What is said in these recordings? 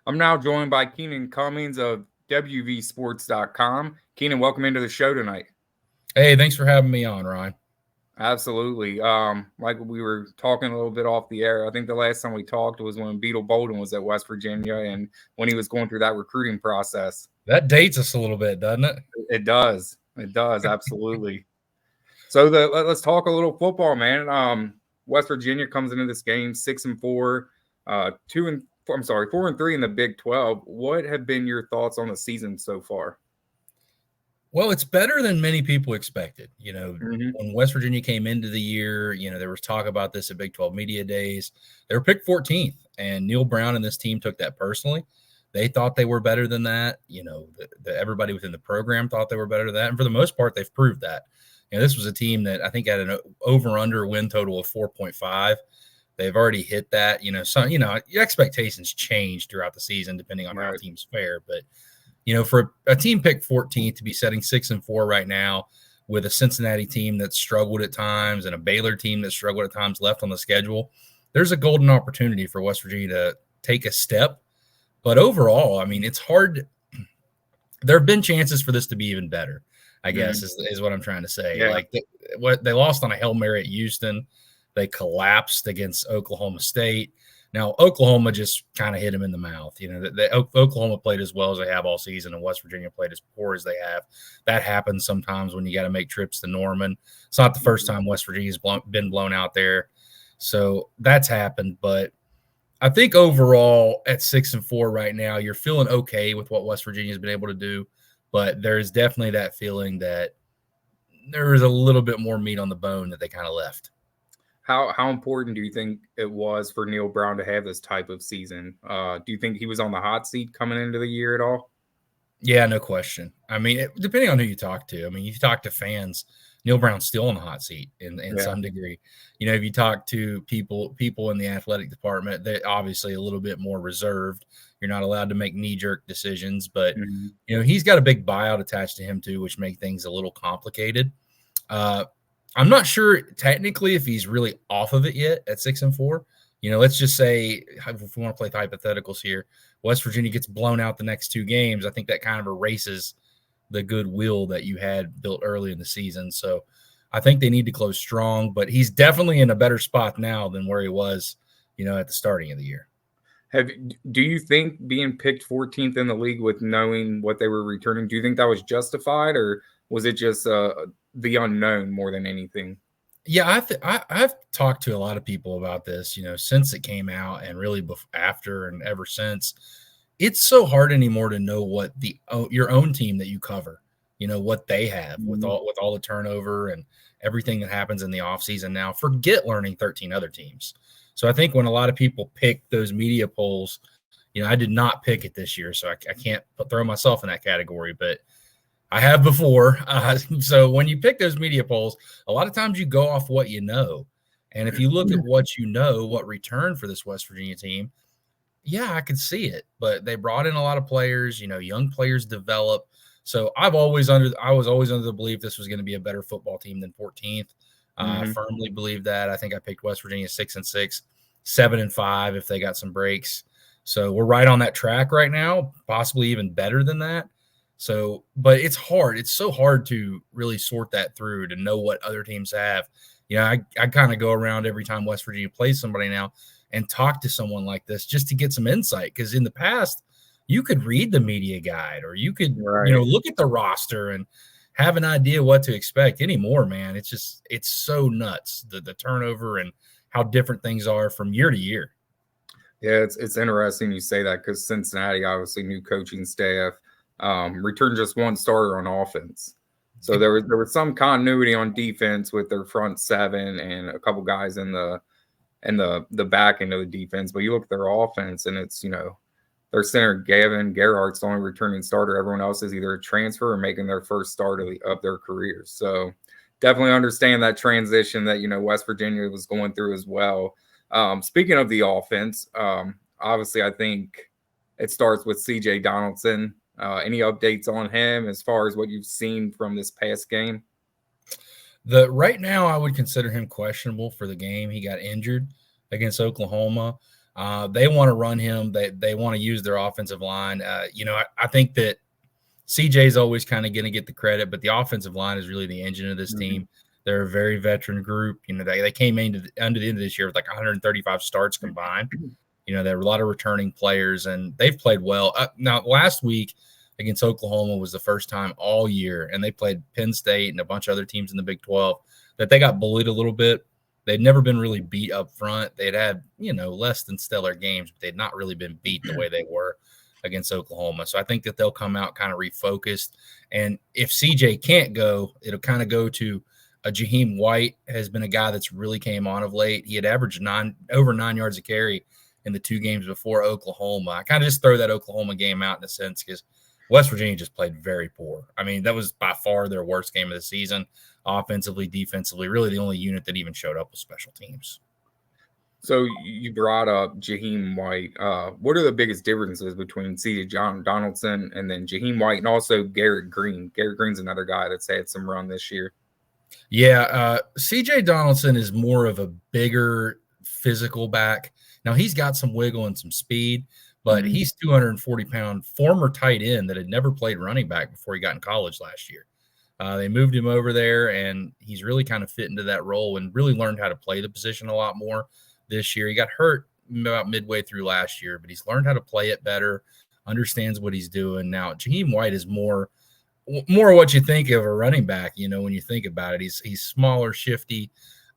I'm now joined by Keenan Cummings of WVSportsdotcom. Keenan, welcome into the show tonight. Hey, thanks for having me on, Ryan. Absolutely. Like we were talking a little bit off the air, I think the last time we talked was when Beetle Bolden was at West Virginia and when he was going through that recruiting process. That dates us a little bit, doesn't it? It does. It does. Absolutely. So let's talk a little football, man. West Virginia comes into this game 6-4, 4-3 in the Big 12. What have been your thoughts on the season so far? Well, it's better than many people expected. When West Virginia came into the year, there was talk about this at Big 12 Media Days. They were picked 14th, and Neil Brown and this team took that personally. They thought they were better than that. Everybody within the program thought they were better than that. And for the most part, they've proved that. This was a team that I think had an over-under win total of 4.5. They've already hit that. Your expectations change throughout the season depending on how teams fare. But, for a team picked 14th to be setting 6-4 right now with a Cincinnati team that struggled at times and a Baylor team that struggled at times left on the schedule, there's a golden opportunity for West Virginia to take a step. But overall, I mean, it's hard. There have been chances for this to be even better, I guess, is what I'm trying to say. Yeah. Like they lost on a Hail Mary at Houston. They collapsed against Oklahoma State. Now, Oklahoma just kind of hit them in the mouth. Oklahoma played as well as they have all season, and West Virginia played as poor as they have. That happens sometimes when you got to make trips to Norman. It's not the first time West Virginia's been blown out there. So that's happened. But I think overall at 6-4 right now, you're feeling okay with what West Virginia's been able to do. But there's definitely that feeling that there is a little bit more meat on the bone that they kind of left. How important do you think it was for Neil Brown to have this type of season? Do you think he was on the hot seat coming into the year at all? Yeah, no question. I mean, depending on who you talk to. I mean, you talk to fans, Neil Brown's still on the hot seat in some degree. If you talk to people in the athletic department, they're obviously a little bit more reserved. You're not allowed to make knee-jerk decisions, but he's got a big buyout attached to him too, which makes things a little complicated. I'm not sure technically if he's really off of it yet at 6-4. Let's just say, if we want to play hypotheticals here, West Virginia gets blown out the next two games. I think that kind of erases the goodwill that you had built early in the season. So I think they need to close strong, but he's definitely in a better spot now than where he was, at the starting of the year. Do you think being picked 14th in the league with knowing what they were returning, do you think that was justified, or was it just the unknown more than anything? Yeah, I've talked to a lot of people about this, since it came out and really after and ever since. It's so hard anymore to know what your own team that you cover, what they have with all the turnover and everything that happens in the offseason now. Forget learning 13 other teams. So I think when a lot of people pick those media polls, I did not pick it this year, so I can't throw myself in that category, but I have before. So when you pick those media polls, a lot of times you go off what you know. And if you look at what what returned for this West Virginia team, yeah, I could see it. But they brought in a lot of players, young players develop. So I was always under the belief this was going to be a better football team than 14th. I firmly believe that. I think I picked West Virginia 6-6, 7-5 if they got some breaks. So we're right on that track right now, possibly even better than that. So, but it's hard. It's so hard to really sort that through to know what other teams have. I kind of go around every time West Virginia plays somebody now and talk to someone like this just to get some insight. Because in the past, you could read the media guide or you could, look at the roster and have an idea what to expect. Anymore, man, it's so nuts, the turnover and how different things are from year to year. Yeah, it's interesting you say that because Cincinnati, obviously new coaching staff, returned just one starter on offense. So there was some continuity on defense with their front seven and a couple guys in the back end of the defense. But you look at their offense and it's, their center Gavin Gerhardt's the only returning starter. Everyone else is either a transfer or making their first start of their careers. So definitely understand that transition that, West Virginia was going through as well. Speaking of the offense, obviously I think it starts with CJ Donaldson. Any updates on him as far as what you've seen from this past game? Right now, I would consider him questionable for the game. He got injured against Oklahoma. They want to run him. They want to use their offensive line. I think that CJ is always kind of going to get the credit, but the offensive line is really the engine of this team. They're a very veteran group. They came under the end of this year with like 135 starts combined. There were a lot of returning players, and they've played well. Now, last week against Oklahoma was the first time all year, and they played Penn State and a bunch of other teams in the Big 12 that they got bullied a little bit. They'd never been really beat up front. They'd had, less than stellar games, but they'd not really been beat the way they were against Oklahoma. So I think that they'll come out kind of refocused. And if CJ can't go, it'll kind of go to Jaheim White has been a guy that's really came on of late. He had averaged over 9 yards a carry in the 2 games before Oklahoma. I kind of just throw that Oklahoma game out in a sense because West Virginia just played very poor. I mean, that was by far their worst game of the season, offensively, defensively, really the only unit that even showed up with special teams. So you brought up Jaheim White. What are the biggest differences between C.J. Donaldson and then Jaheim White and also Garrett Green? Garrett Green's another guy that's had some run this year. Yeah, C.J. Donaldson is more of a bigger physical back. Now, he's got some wiggle and some speed, but he's 240-pound former tight end that had never played running back before he got in college last year. They moved him over there, and he's really kind of fit into that role and really learned how to play the position a lot more this year. He got hurt about midway through last year, but he's learned how to play it better, understands what he's doing. Now, Jaheim White is more what you think of a running back, when you think about it. He's smaller, shifty.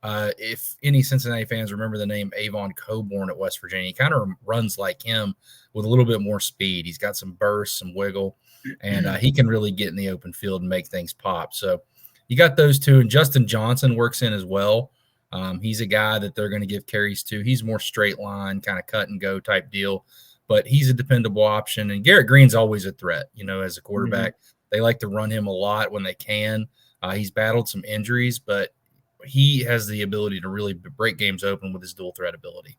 If any Cincinnati fans remember the name Avon Coburn at West Virginia, he kind of runs like him with a little bit more speed. He's got some burst, some wiggle, and he can really get in the open field and make things pop. So you got those two, and Justin Johnson works in as well. He's a guy that they're going to give carries to. He's more straight line, kind of cut and go type deal, but he's a dependable option. And Garrett Green's always a threat, as a quarterback. They like to run him a lot when they can. He's battled some injuries, but he has the ability to really break games open with his dual threat ability.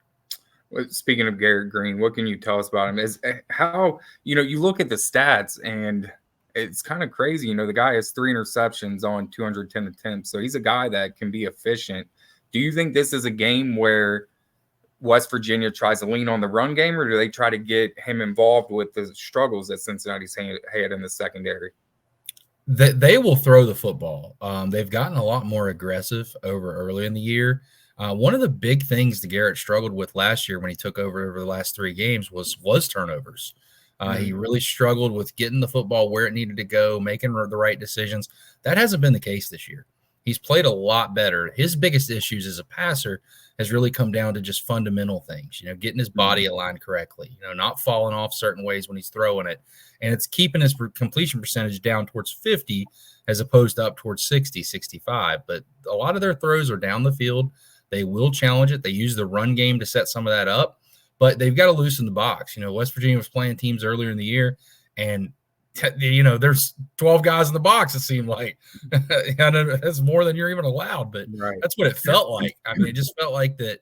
Well, speaking of Garrett Green, what can you tell us about him? Is how, you look at the stats and it's kind of crazy. The guy has 3 interceptions on 210 attempts. So he's a guy that can be efficient. Do you think this is a game where West Virginia tries to lean on the run game, or do they try to get him involved with the struggles that Cincinnati's had in the secondary? They will throw the football. They've gotten a lot more aggressive early in the year. One of the big things that Garrett struggled with last year when he took over the last 3 games was turnovers. He really struggled with getting the football where it needed to go, making the right decisions. That hasn't been the case this year. He's played a lot better. His biggest issues as a passer has really come down to just fundamental things, getting his body aligned correctly, not falling off certain ways when he's throwing it. And it's keeping his completion percentage down towards 50 as opposed to up towards 60, 65. But a lot of their throws are down the field. They will challenge it. They use the run game to set some of that up, but they've got to loosen the box. West Virginia was playing teams earlier in the year, and there's 12 guys in the box, it seemed like. That's more than you're even allowed, but That's what it felt like. I mean, it just felt like that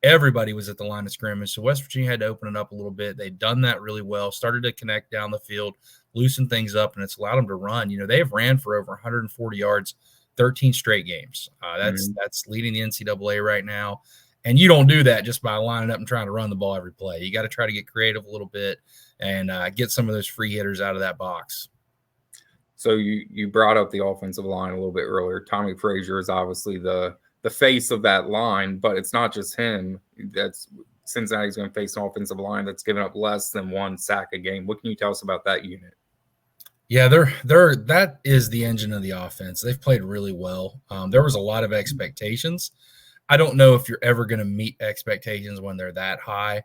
everybody was at the line of scrimmage. So West Virginia had to open it up a little bit. They've done that really well, started to connect down the field, loosen things up, and it's allowed them to run. They have ran for over 140 yards, 13 straight games. That's leading the NCAA right now. And you don't do that just by lining up and trying to run the ball every play. You got to try to get creative a little bit and get some of those free hitters out of that box. So you brought up the offensive line a little bit earlier. Tommy Frazier is obviously the face of that line, but it's not just him. That's Cincinnati's going to face an offensive line that's given up less than 1 sack a game. What can you tell us about that unit? Yeah, that is the engine of the offense. They've played really well. There was a lot of expectations. I don't know if you're ever going to meet expectations when they're that high,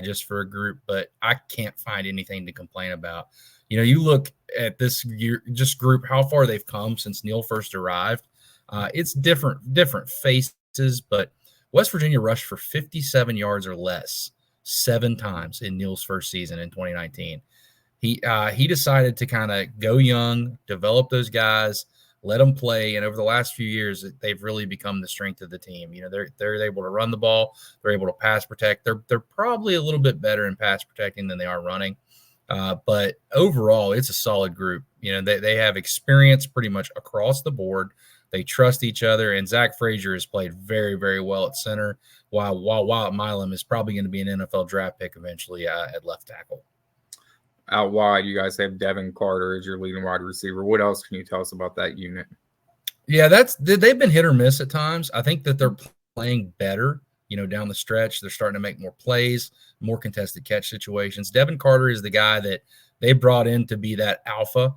just for a group, but I can't find anything to complain about. You look at this year, just group, how far they've come since Neal first arrived. It's different faces, but West Virginia rushed for 57 yards or less 7 times in Neal's first season in 2019. He decided to kind of go young, develop those guys, let them play, and over the last few years, they've really become the strength of the team. They're able to run the ball, they're able to pass protect. They're probably a little bit better in pass protecting than they are running, but overall, it's a solid group. They have experience pretty much across the board They trust each other, and Zach Frazier has played very, very well at center, while Wyatt Milam is probably going to be an NFL draft pick eventually at left tackle. Out wide, you guys have Devin Carter as your leading wide receiver. What else can you tell us about that unit? Yeah, they've been hit or miss at times. I think that they're playing better, down the stretch. They're starting to make more plays, more contested catch situations. Devin Carter is the guy that they brought in to be that alpha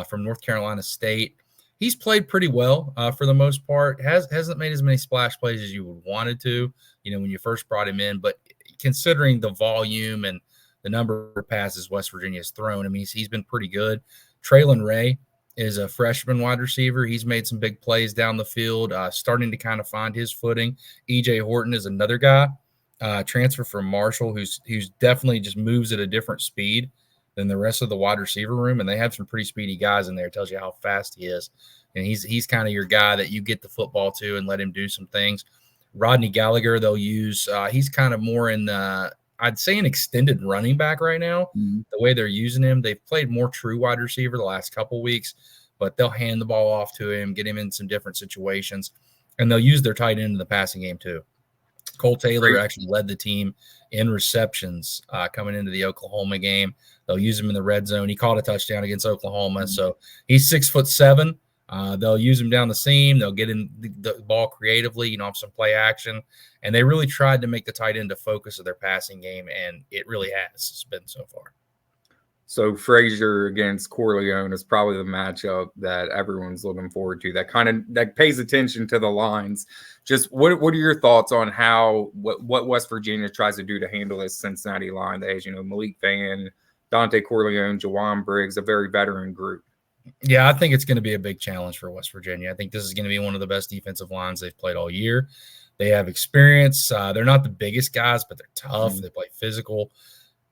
from North Carolina State. He's played pretty well for the most part. Hasn't made as many splash plays as you would wanted to, when you first brought him in. But considering the volume and the number of passes West Virginia has thrown, I mean, he's been pretty good. Traylon Ray is a freshman wide receiver. He's made some big plays down the field, starting to kind of find his footing. E.J. Horton is another guy, transfer from Marshall, who's definitely just moves at a different speed than the rest of the wide receiver room, and they have some pretty speedy guys in there. It tells you how fast he is, and he's kind of your guy that you get the football to and let him do some things. Rodney Gallagher, they'll use. He's kind of more in the, I'd say, an extended running back right now. The way they're using him, they've played more true wide receiver the last couple weeks, but they'll hand the ball off to him, get him in some different situations, and they'll use their tight end in the passing game too. Cole Taylor actually led the team in receptions coming into the Oklahoma game. They'll use him in the red zone. He caught a touchdown against Oklahoma, so he's 6'7". They'll use him down the seam. They'll get in the ball creatively, have some play action. And they really tried to make the tight end the focus of their passing game, and it really has. It's been so far. So Frazier against Corleone is probably the matchup that everyone's looking forward to. That pays attention to the lines. Just what are your thoughts on what West Virginia tries to do to handle this Cincinnati line that has, Malik Van, Dante Corleone, Jawan Briggs, a very veteran group? Yeah, I think it's going to be a big challenge for West Virginia. I think this is going to be one of the best defensive lines they've played all year. They have experience. They're not the biggest guys, but they're tough. They play physical.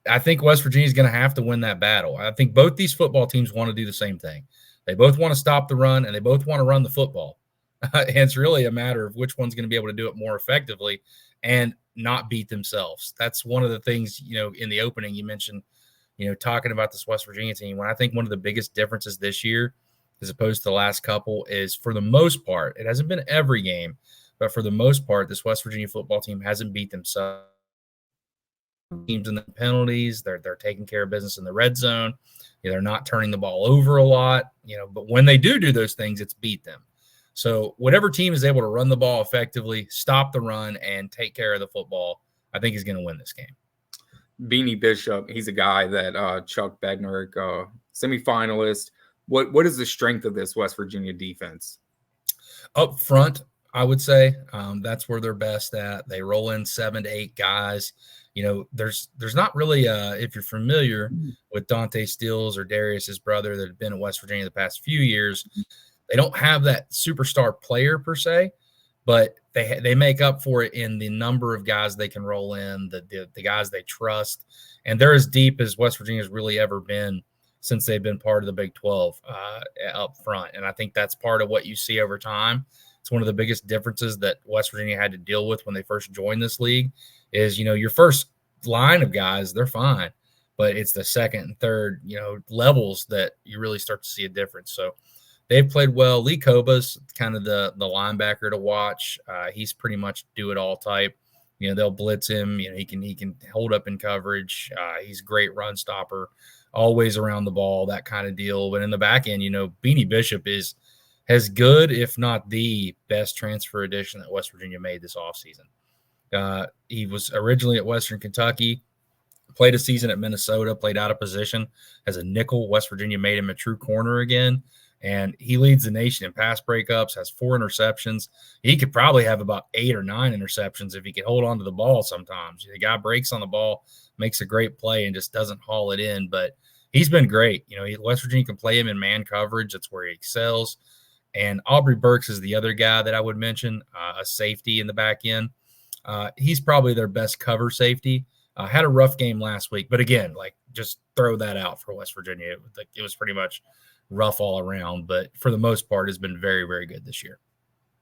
I think West Virginia is going to have to win that battle. I think both these football teams want to do the same thing. They both want to stop the run, and they both want to run the football. And it's really a matter of which one's going to be able to do it more effectively and not beat themselves. That's one of the things, in the opening you mentioned, talking about this West Virginia team. When I think one of the biggest differences this year, as opposed to the last couple, is for the most part, it hasn't been every game, but for the most part, this West Virginia football team hasn't beat themselves. Teams in the penalties, they're taking care of business in the red zone. They're not turning the ball over a lot, but when they do those things, it's beat them. So whatever team is able to run the ball effectively, stop the run, and take care of the football, I think is going to win this game. Beanie Bishop, he's a guy that Chuck Bednarik, semifinalist. What is the strength of this West Virginia defense? Up front, I would say that's where they're best at. They roll in 7 to 8 guys. There's not really if you're familiar with Dante Steele or Darius, his brother, that have been at West Virginia the past few years, they don't have that superstar player per se, but they make up for it in the number of guys they can roll in, the guys they trust, and they're as deep as West Virginia's really ever been since they've been part of the Big 12 up front. And I think that's part of what you see over time. It's one of the biggest differences that West Virginia had to deal with when they first joined this league is, your first line of guys, they're fine, but it's the second and third, levels that you really start to see a difference. So they've played well. Lee Koba's kind of the linebacker to watch. He's pretty much do it all type. They'll blitz him. He can hold up in coverage. He's a great run stopper, always around the ball, that kind of deal. But in the back end, Beanie Bishop is as good, if not the best transfer addition that West Virginia made this offseason. He was originally at Western Kentucky, played a season at Minnesota, played out of position as a nickel. West Virginia made him a true corner again, and he leads the nation in pass breakups, has 4 interceptions. He could probably have about 8 or 9 interceptions if he could hold on to the ball sometimes. The guy breaks on the ball, makes a great play, and just doesn't haul it in, but he's been great. West Virginia can play him in man coverage. That's where he excels. And Aubrey Burks is the other guy that I would mention, a safety in the back end. He's probably their best cover safety. Had a rough game last week, but again, just throw that out for West Virginia. It was pretty much rough all around, but for the most part, has been very, very good this year.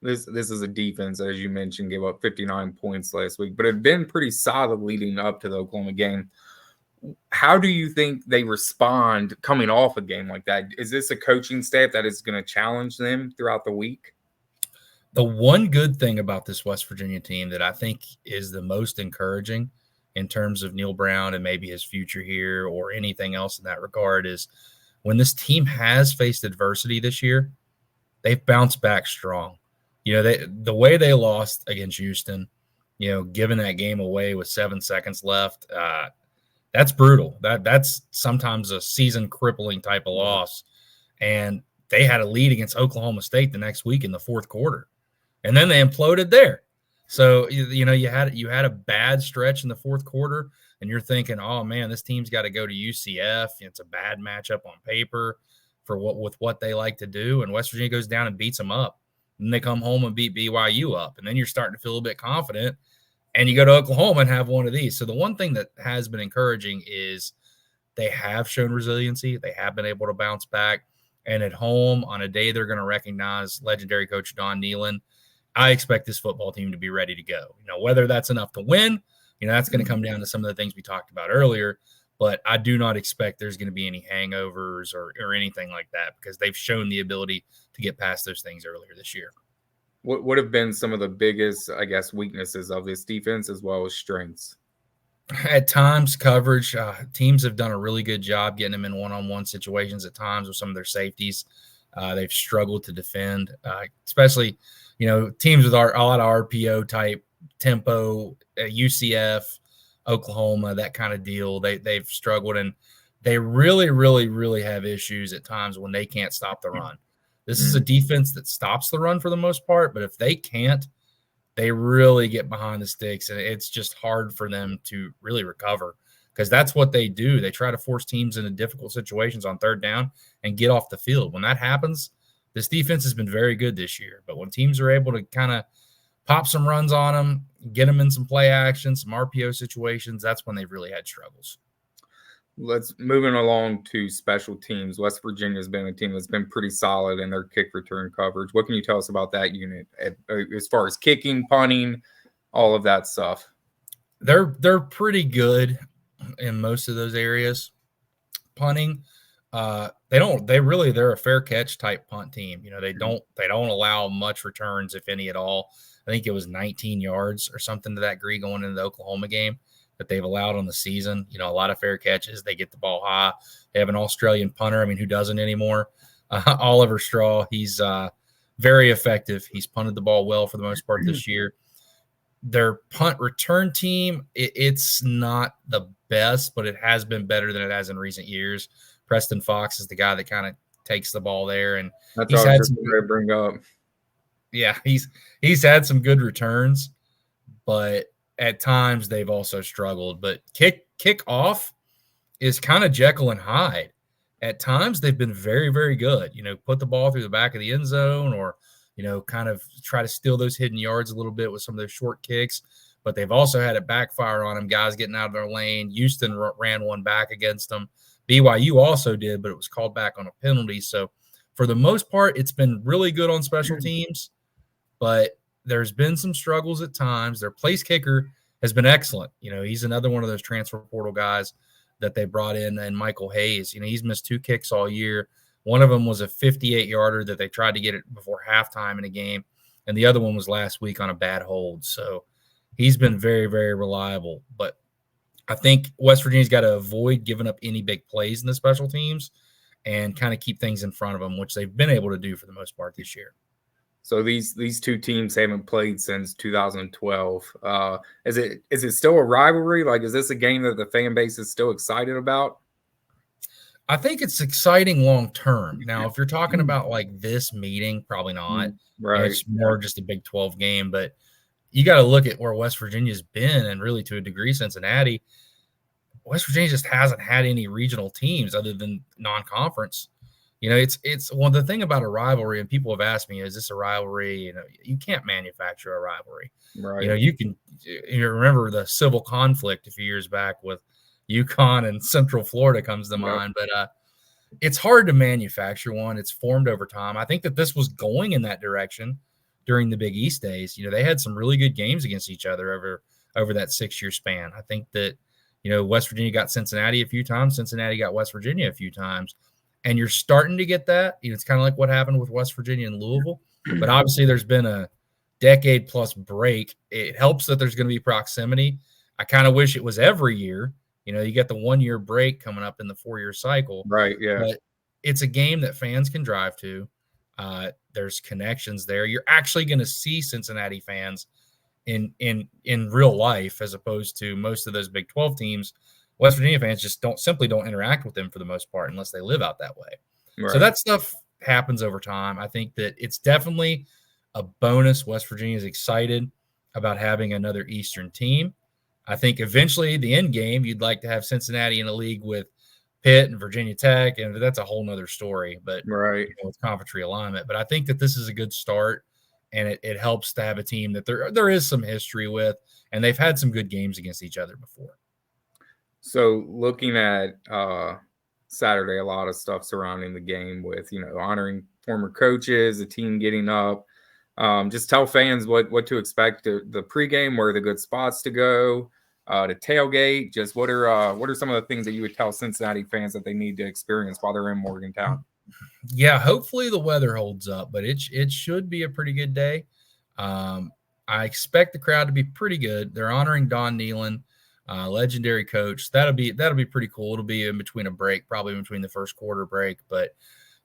This is a defense, as you mentioned, gave up 59 points last week, but it had been pretty solid leading up to the Oklahoma game. How do you think they respond coming off a game like that? Is this a coaching staff that is going to challenge them throughout the week? The one good thing about this West Virginia team that I think is the most encouraging in terms of Neil Brown and maybe his future here or anything else in that regard is when this team has faced adversity this year, they've bounced back strong. The way they lost against Houston, giving that game away with 7 seconds left, that's brutal. That's sometimes a season crippling type of loss. And they had a lead against Oklahoma State the next week in the fourth quarter, and then they imploded there. So you had a bad stretch in the fourth quarter, and you're thinking, oh man, this team's got to go to UCF. It's a bad matchup on paper for what they like to do, and West Virginia goes down and beats them up. And they come home and beat BYU up, and then you're starting to feel a bit confident. And you go to Oklahoma and have one of these. So the one thing that has been encouraging is they have shown resiliency. They have been able to bounce back. And at home, on a day they're going to recognize legendary coach Don Nehlen, I expect this football team to be ready to go. Whether that's enough to win, that's going to come down to some of the things we talked about earlier. But I do not expect there's going to be any hangovers or anything like that because they've shown the ability to get past those things earlier this year. What would have been some of the biggest, I guess, weaknesses of this defense as well as strengths? At times, coverage. Teams have done a really good job getting them in one-on-one situations at times with some of their safeties. They've struggled to defend, especially, teams with a lot of RPO type tempo, UCF, Oklahoma, that kind of deal. They've struggled, and they really, really, really have issues at times when they can't stop the run. This is a defense that stops the run for the most part, but if they can't, they really get behind the sticks, and it's just hard for them to really recover because that's what they do. They try to force teams into difficult situations on third down and get off the field. When that happens, this defense has been very good this year, but when teams are able to kind of pop some runs on them, get them in some play action, some RPO situations, that's when they've really had struggles. Let's moving along to special teams. West Virginia has been a team that's been pretty solid in their kick return coverage. What can you tell us about that unit as far as kicking, punting, all of that stuff? They're pretty good in most of those areas. Punting, they're a fair catch type punt team. They don't allow much returns, if any at all. I think it was 19 yards or something to that degree going into the Oklahoma game that they've allowed on the season. A lot of fair catches. They get the ball high. They have an Australian punter. Who doesn't anymore? Oliver Straw. He's very effective. He's punted the ball well for the most part this year. Their punt return team, it's not the best, but it has been better than it has in recent years. Preston Fox is the guy that kind of takes the ball there, and that's all I was going to bring up. Yeah, he's had some good returns, but at times they've also struggled. But kick off is kind of Jekyll and Hyde. At times they've been very, very good. Put the ball through the back of the end zone or, kind of try to steal those hidden yards a little bit with some of those short kicks. But they've also had it backfire on them, guys getting out of their lane. Houston ran one back against them. BYU also did, but it was called back on a penalty. So for the most part, it's been really good on special teams, but there's been some struggles at times. Their place kicker has been excellent. He's another one of those transfer portal guys that they brought in, and Michael Hayes. He's missed 2 kicks all year. One of them was a 58-yarder that they tried to get it before halftime in a game, and the other one was last week on a bad hold. So he's been very, very reliable. But I think West Virginia's got to avoid giving up any big plays in the special teams and kind of keep things in front of them, which they've been able to do for the most part this year. So these two teams haven't played since 2012. Is it still a rivalry? Like, is this a game that the fan base is still excited about? I think it's exciting long term. Now, if you're talking about like this meeting, probably not. Right. It's more just a Big 12 game, but you got to look at where West Virginia's been, and really to a degree, Cincinnati. West Virginia just hasn't had any regional teams other than non-conference. It's the thing about a rivalry, and people have asked me, is this a rivalry? You can't manufacture a rivalry. Right. You remember the civil conflict a few years back with UConn and Central Florida comes to mind, but it's hard to manufacture one. It's formed over time. I think that this was going in that direction during the Big East days. They had some really good games against each other over that 6-year span. I think that, West Virginia got Cincinnati a few times. Cincinnati got West Virginia a few times. And you're starting to get that. It's kind of like what happened with West Virginia and Louisville. But obviously there's been a decade plus break, it helps that there's going to be proximity. I kind of wish it was every year. You get the 1 year break coming up in the 4 year cycle, Right. Yeah. but it's a game that fans can drive to. There's connections there. You're actually going to see Cincinnati fans in real life, as opposed to most of those Big 12 teams. West Virginia fans just don't interact with them for the most part unless they live out that way. Right. So that stuff happens over time. I think that it's definitely a bonus. West Virginia is excited about having another Eastern team. I think eventually the end game, you'd like to have Cincinnati in a league with Pitt and Virginia Tech, and that's a whole nother story, but right. With conference realignment. But I think that this is a good start, and it helps to have a team that there is some history with, and they've had some good games against each other before. So looking at Saturday, a lot of stuff surrounding the game with, honoring former coaches, the team getting up. Just tell fans what to expect the pregame, where are the good spots to go, to tailgate. Just what are some of the things that you would tell Cincinnati fans that they need to experience while they're in Morgantown? Yeah, hopefully the weather holds up, but it should be a pretty good day. I expect the crowd to be pretty good. They're honoring Don Nealon, legendary coach. That'll be pretty cool. It'll be in between a break, probably in between the first quarter break. But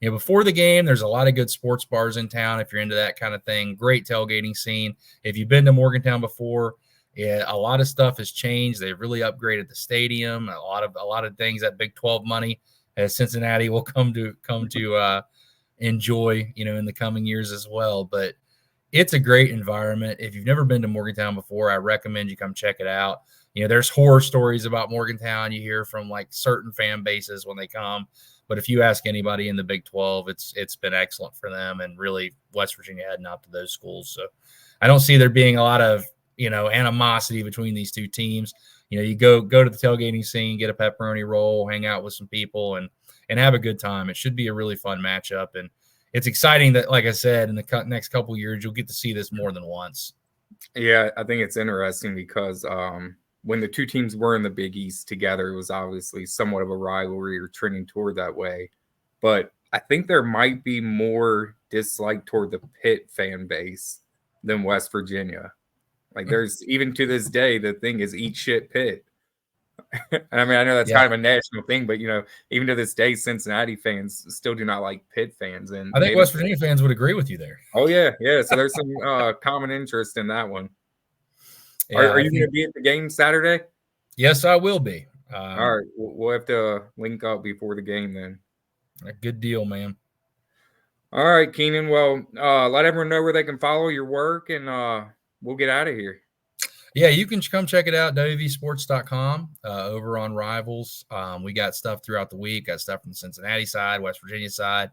before the game, there's a lot of good sports bars in town if you're into that kind of thing. Great tailgating scene. If you've been to Morgantown before, a lot of stuff has changed. They've really upgraded the stadium. A lot of things, that Big 12 money, as Cincinnati will come to enjoy, in the coming years as well. But it's a great environment. If you've never been to Morgantown before, I recommend you come check it out. There's horror stories about Morgantown you hear from like certain fan bases when they come. But if you ask anybody in the Big 12, it's been excellent for them, and really West Virginia heading out to those schools. So I don't see there being a lot of, animosity between these two teams. You go to the tailgating scene, get a pepperoni roll, hang out with some people, and have a good time. It should be a really fun matchup. And it's exciting that, like I said, in the next couple of years, you'll get to see this more than once. Yeah, I think it's interesting because when the two teams were in the Big East together, it was obviously somewhat of a rivalry or trending toward that way. But I think there might be more dislike toward the Pitt fan base than West Virginia. Like, there's, even to this day, the thing is eat shit Pitt. I mean, I know that's kind of a national thing, but, even to this day, Cincinnati fans still do not like Pitt fans. And I think West Virginia fans would agree with you there. Oh, yeah. Yeah. So there's some common interest in that one. Yeah, are you going to be at the game Saturday? Yes, I will be. All right. We'll have to link up before the game then. A good deal, man. All right, Keenan. Well, let everyone know where they can follow your work, and we'll get out of here. Yeah, you can come check it out, WVSportsdotcom, over on Rivals. We got stuff throughout the week. Got stuff from the Cincinnati side, West Virginia side,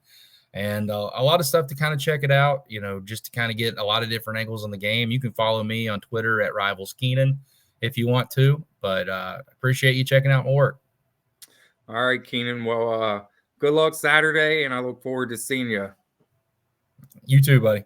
and a lot of stuff to kind of check it out, just to kind of get a lot of different angles on the game. You can follow me on Twitter at Rivals Keenan if you want to, but appreciate you checking out my work. All right, Keenan. Well, good luck Saturday, and I look forward to seeing you. You too, buddy.